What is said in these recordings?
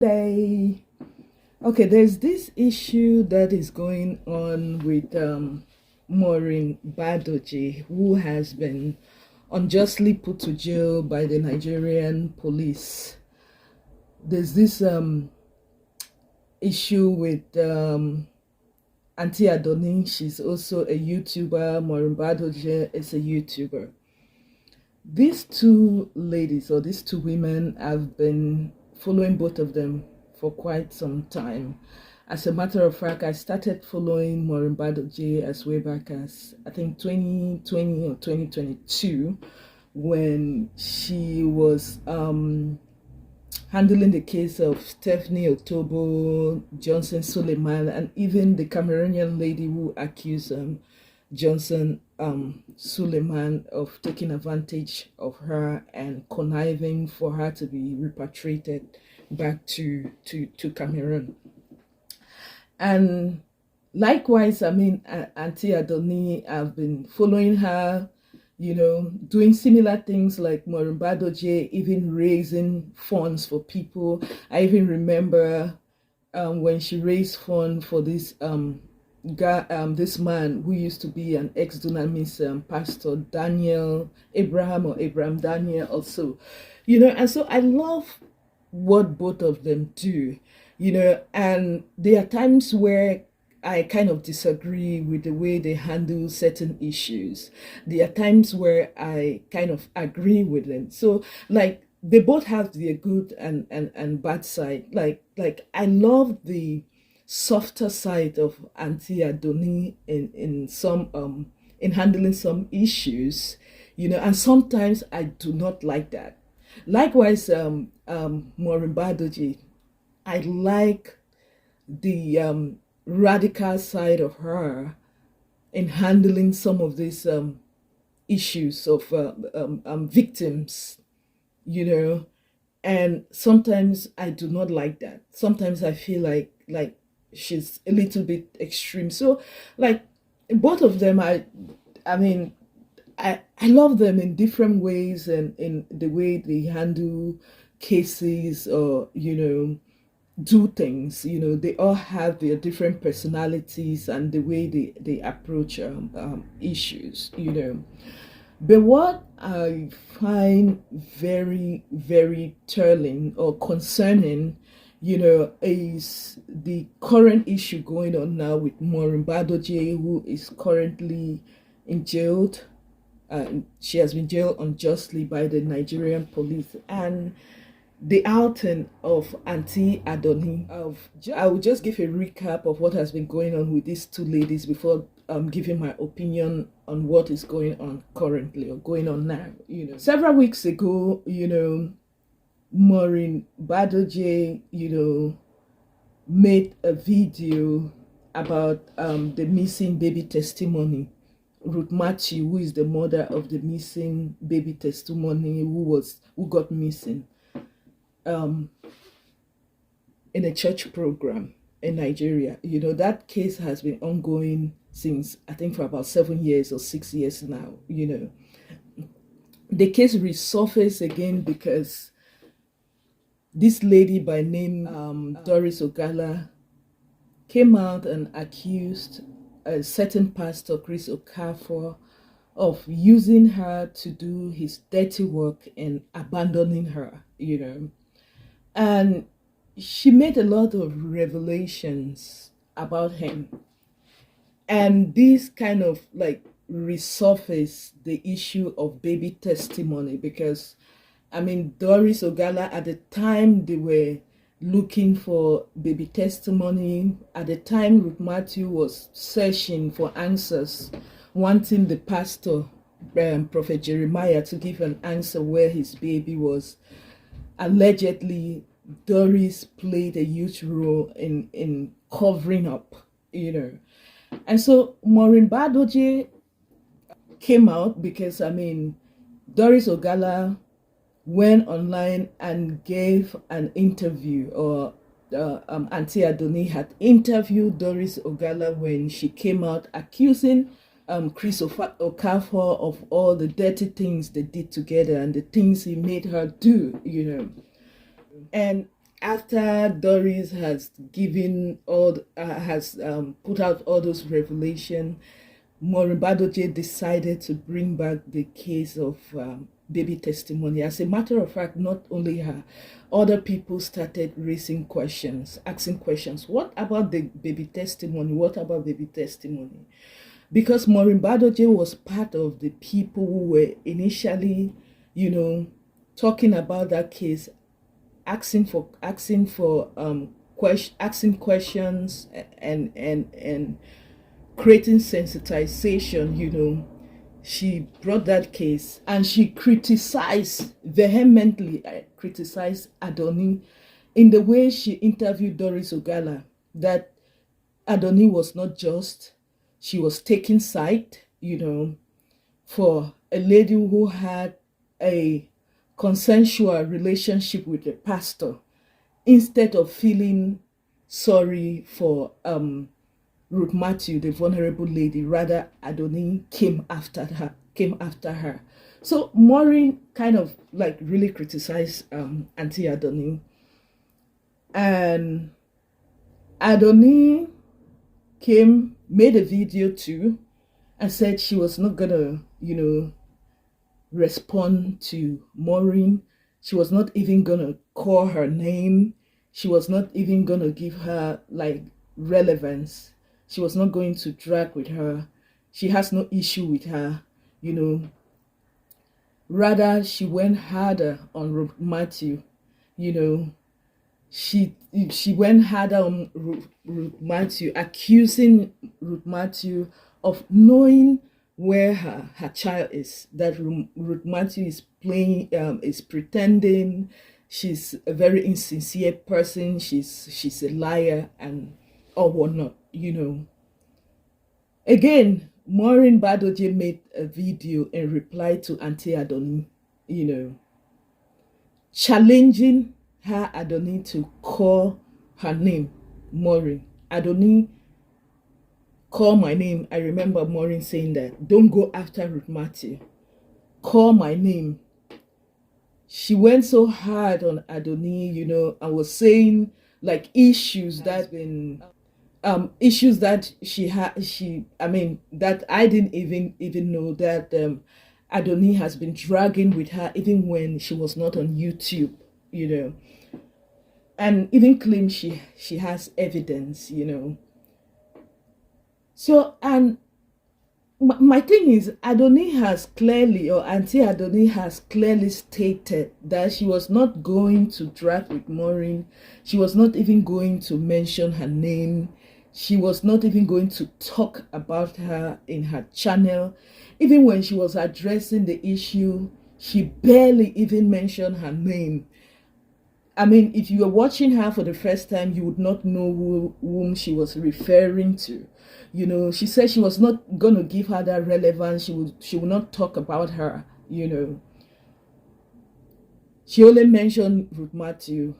They okay, there's this issue that is going on with Maureen Badejo, who has been unjustly put to jail by the Nigerian police. There's this issue with Auntie Adoni. She's also a YouTuber. Maureen Badejo is a YouTuber. These two ladies, or these two women, have been following both of them for quite some time. As a matter of fact, I started following Maureen Badejo as way back as I think 2020 or 2022, when she was handling the case of Stephanie Otobo, Johnson Suleiman, and even the Cameroonian lady who accused Johnson Suleiman of taking advantage of her and conniving for her to be repatriated back to Cameroon. And likewise, I mean, Auntie Adoni, I've been following her, you know, doing similar things like Maureen Badejo, even raising funds for people. I even remember when she raised funds for this guy, this man who used to be an ex-Dunamis pastor, Daniel Abraham, or Abraham Daniel also, you know. And so I love what both of them do, you know, and there are times where I kind of disagree with the way they handle certain issues. There are times where I kind of agree with them. So like they both have their good and bad side. Like I love the softer side of Auntie Adoni in some in handling some issues, you know, and sometimes I do not like that. Likewise, Maureen Badejo, I like the radical side of her in handling some of these issues of victims, you know, and sometimes I do not like that. Sometimes I feel like she's a little bit extreme. So like both of them, I mean, I love them in different ways, and in the way they handle cases, or you know, do things. You know, they all have their different personalities and the way they approach issues, you know. But what I find very, very telling or concerning, you know, is the current issue going on now with Maureen Badejo, who is currently in jail. She has been jailed unjustly by the Nigerian police, and the outing of Auntie Adoni. I will just give a recap of what has been going on with these two ladies before giving my opinion on what is going on currently, or going on now. You know, several weeks ago, you know, Maureen Badejo, you know, made a video about the missing baby testimony. Ruth Matthew, who is the mother of the missing baby testimony, who got missing in a church program in Nigeria. You know, that case has been ongoing since I think for about 7 years or 6 years now. You know, the case resurfaced again because this lady by name Doris Ogala came out and accused a certain pastor, Chris Okafor, of using her to do his dirty work and abandoning her, you know. And she made a lot of revelations about him. And this kind of like resurfaced the issue of baby testimony, because I mean, Doris Ogala, at the time they were looking for baby testimony. At the time, Ruth Matthew was searching for answers, wanting the pastor, Prophet Jeremiah, to give an answer where his baby was. Allegedly, Doris played a huge role in covering up, you know. And so Maureen Badejo came out because, I mean, Doris Ogala went online and gave an interview, or Auntie Adoni had interviewed Doris Ogala when she came out accusing Chris Okafor of all the dirty things they did together and the things he made her do, you know. And after Doris has given all has put out all those revelation, Maureen Badejo decided to bring back the case of baby testimony. As a matter of fact, not only her, other people started raising questions, asking questions. What about the baby testimony? What about baby testimony? Because Maureen Badejo was part of the people who were initially, talking about that case, asking questions and creating sensitization. She brought that case and she vehemently criticized Adoni in the way she interviewed Doris Ogala, that Adoni was not just. She was taking side, for a lady who had a consensual relationship with a pastor, instead of feeling sorry for Ruth Matthew, the vulnerable lady. Rather, Adoni came after her. So Morin kind of like really criticized Auntie Adoni, and Adoni made a video too, and said she was not gonna, respond to Maureen. She was not even gonna call her name. She was not even gonna give her like relevance. She was not going to drag with her. She has no issue with her, Rather, she went harder on Ruth Matthew, She went harder on Ruth Matthew, accusing Ruth Matthew of knowing where her child is. That Ruth Matthew is pretending. She's a very insincere person. She's a liar and or whatnot. Again, Maureen Badejo made a video in reply to Auntie Adoni, challenging her Adoni to call her name, Morin. Adoni, call my name. I remember Morin saying that. Don't go after Ruth Matthew. Call my name. She went so hard on Adoni, and was saying like issues that that I didn't even know, that Adoni has been dragging with her even when she was not on YouTube, and even claims she has evidence, So, and my thing is, Adoni has clearly, or Auntie Adoni has clearly stated that she was not going to drag with Morin. She was not even going to mention her name. She was not even going to talk about her in her channel. Even when she was addressing the issue, she barely even mentioned her name. I mean, if you were watching her for the first time, you would not know whom she was referring to. She said she was not going to give her that relevance. She would not talk about her, She only mentioned Ruth Matthew,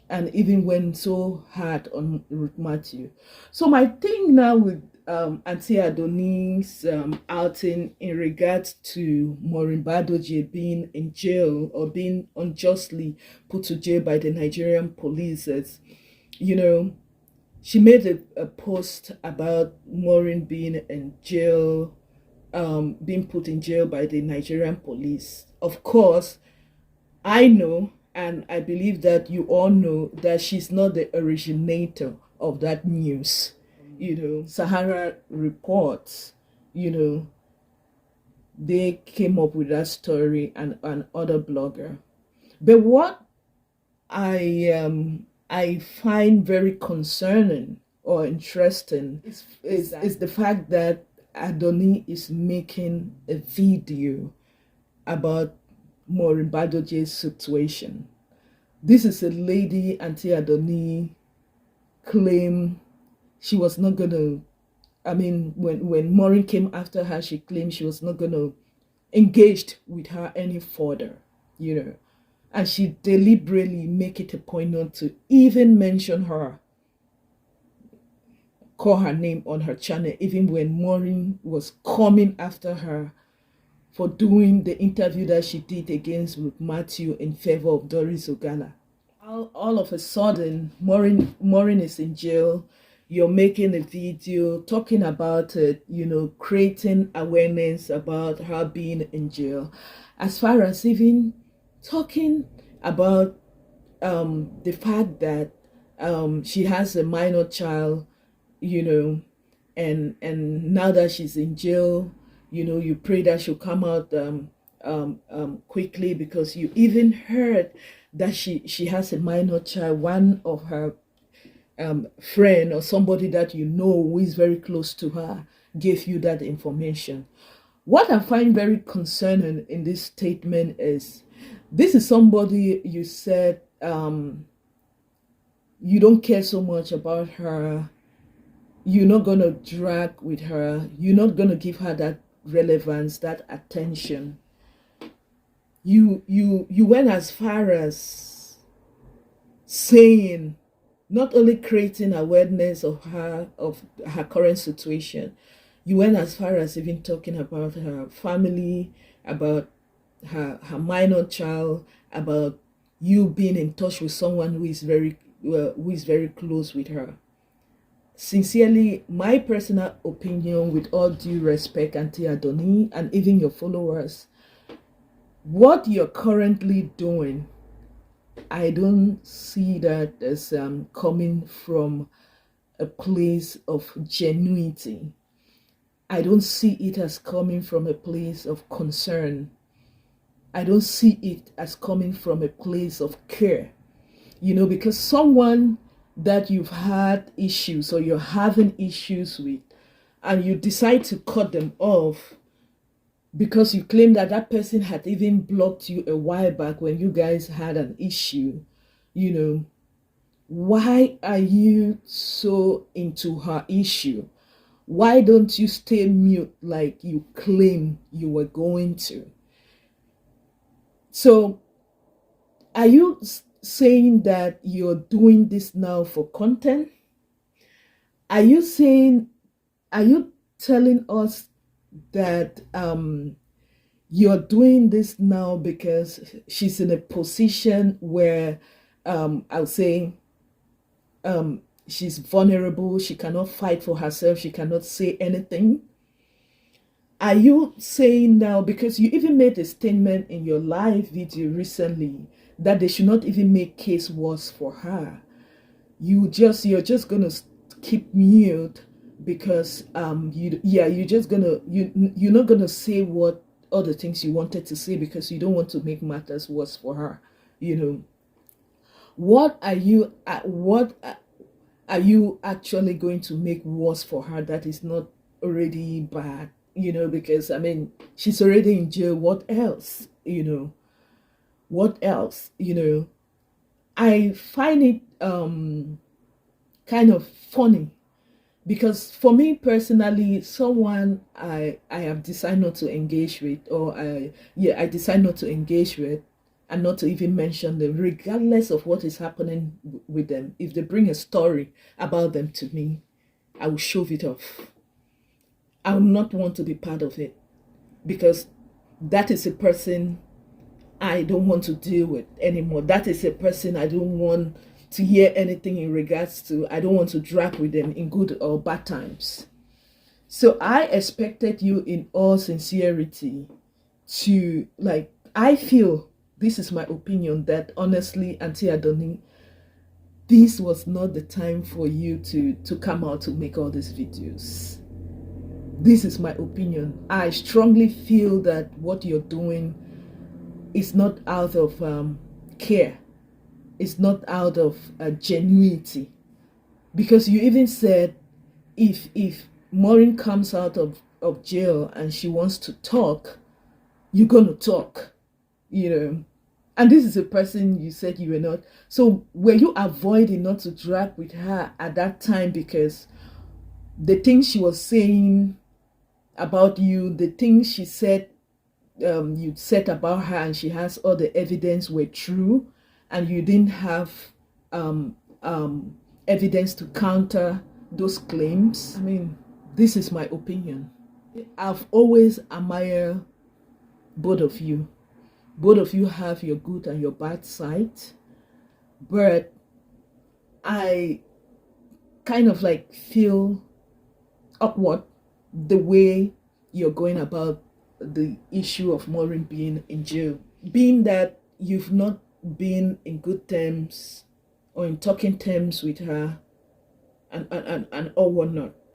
and even went so hard on Ruth Matthew. So my thing now with Auntie Adoni's outing in regards to Maureen Badejo being in jail or being unjustly put to jail by the Nigerian police is, she made a post about Morin being in jail, being put in jail by the Nigerian police. Of course, I know, and I believe that you all know, that she's not the originator of that news. Sahara Reports, they came up with that story, and other blogger. But what I find very concerning or interesting is the fact that Adoni is making a video about Maureen Badejo's situation. This is a lady Auntie Adoni claimed she was not gonna, when Morin came after her, she claimed she was not gonna engage with her any further, and she deliberately make it a point not to even mention her, call her name on her channel, even when Morin was coming after her for doing the interview that she did against Ruth Matthew in favor of Doris Ogala. All of a sudden, Morin is in jail. You're making a video talking about it, creating awareness about her being in jail. As far as even talking about the fact that she has a minor child, you know, and now that she's in jail, you pray that she'll come out quickly, because you even heard that she has a minor child. One of her friend or somebody that who is very close to her gave you that information. What I find very concerning in this statement is, this is somebody you said you don't care so much about her. You're not going to drag with her. You're not going to give her that relevance, that attention. You went as far as saying, not only creating awareness of her current situation, you went as far as even talking about her family, about her minor child, about you being in touch with someone who is very close with her. Sincerely, my personal opinion, with all due respect, Auntie Adoni, and even your followers, what you're currently doing, I don't see that as coming from a place of genuinity. I don't see it as coming from a place of concern. I don't see it as coming from a place of care. Because someone that you've had issues or you're having issues with, and you decide to cut them off because you claim that that person had even blocked you a while back when you guys had an issue, why are you so into her issue? Why don't you stay mute like you claim you were going to? So, are you saying that you're doing this now for content? Are you telling us that you're doing this now because she's in a position where I'll say she's vulnerable, she cannot fight for herself, she cannot say anything? Are you saying now, because you even made a statement in your live video recently, that they should not even make case worse for her? You're just gonna keep mute because you're not gonna say what other things you wanted to say because you don't want to make matters worse for her. What are you actually going to make worse for her that is not already bad? Because she's already in jail. What else? What else? I find it kind of funny, because for me personally, someone I have decided not to engage with, or I decide not to engage with, and not to even mention them, regardless of what is happening with them. If they bring a story about them to me, I will shove it off. I will not want to be part of it, because that is a person I don't want to deal with anymore. That is a person I don't want to hear anything in regards to. I don't want to drag with them in good or bad times. So I expected you, in all sincerity, to, I feel, this is my opinion, that honestly, Auntie Adoni, this was not the time for you to come out to make all these videos. This is my opinion. I strongly feel that what you're doing is not out of care. It's not out of genuinity. Because you even said, if Morin comes out of jail and she wants to talk, you're going to talk, And this is a person you said you were not. So were you avoiding not to drag with her at that time because the things she was saying about you, the things she said, you said about her, and she has all the evidence, were true, and you didn't have evidence to counter those claims? This is my opinion. I've always admired both of you. Both of you have your good and your bad side. But I kind of like feel awkward the way you're going about the issue of Morin being in jail, being that you've not been in good terms or in talking terms with her and all whatnot.